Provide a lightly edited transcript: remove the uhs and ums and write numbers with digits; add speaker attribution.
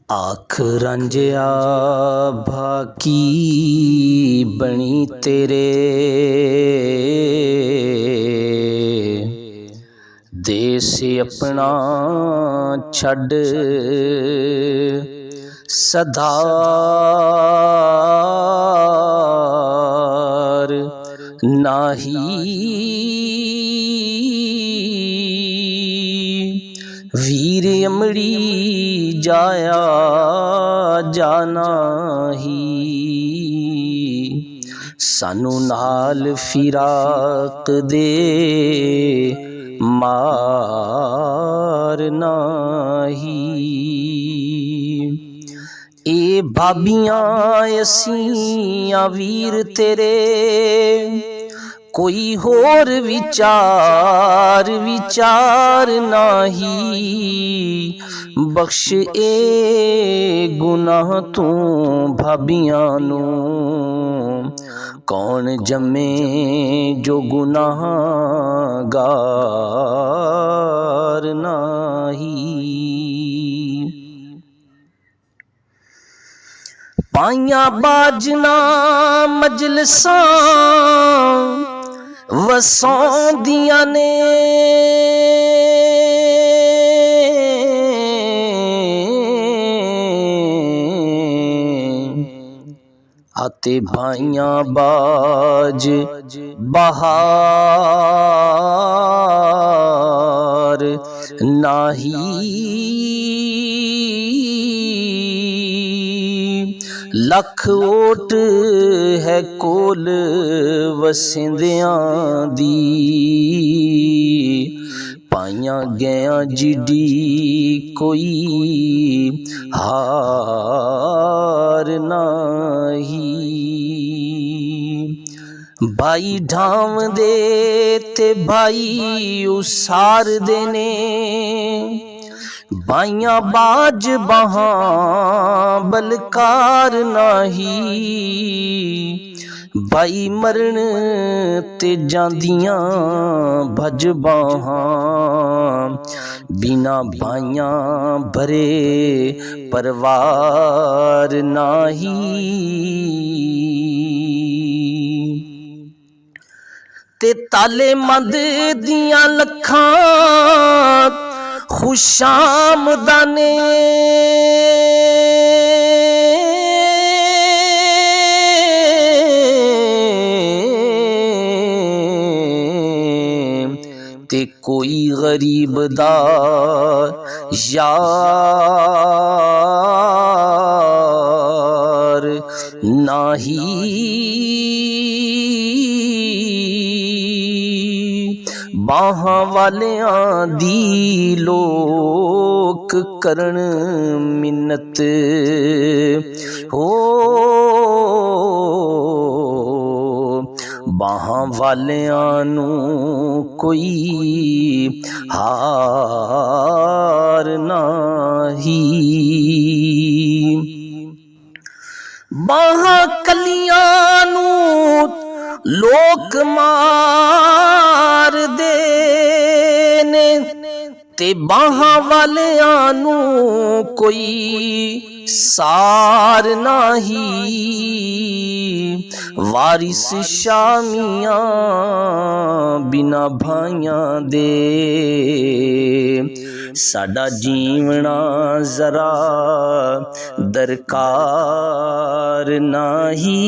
Speaker 1: आख रंजिया भाकी बनी तेरे, देश अपना छड़ सधार नाही। वीर अमड़ी जाया जाना ही, सानू नाल फिराक दे मार नाही। ए भाबियां असियां वीर तेरे, कोई होर विचार नाही। बख्श ए गुनाह तू भाबियां नू, कौन जमे जो गुनाहगार नाही। पाइयां बाजना मजलसां वसौंदियां ने, आते भाइयां बाज बहार नाही। लख ओट है कोल वसिंदियां दी, पाइयां गया जिडी कोई हार नाही। भाई ढाम दे ते भाई उसार देने, बाइयां बाज बहां बलकार नाही। भाई मरण ते जांदियां भज बहां, बिना भाइयां भरे परवार नाही। ते ताले मंद दियां लखां खुशामदाने, ते कोई गरीब दा यार नाही। बाहां वालियां दी लोक करन मिन्नत हो, बाहां वालियां नू कोई हार नाही। बाहां कलियां नू लोक मार देने, ते बाहां वालियां नू कोई सार नाही। वारिस शामियां बिना भाइयां दे, साडा जीवना जरा दरकार नाही।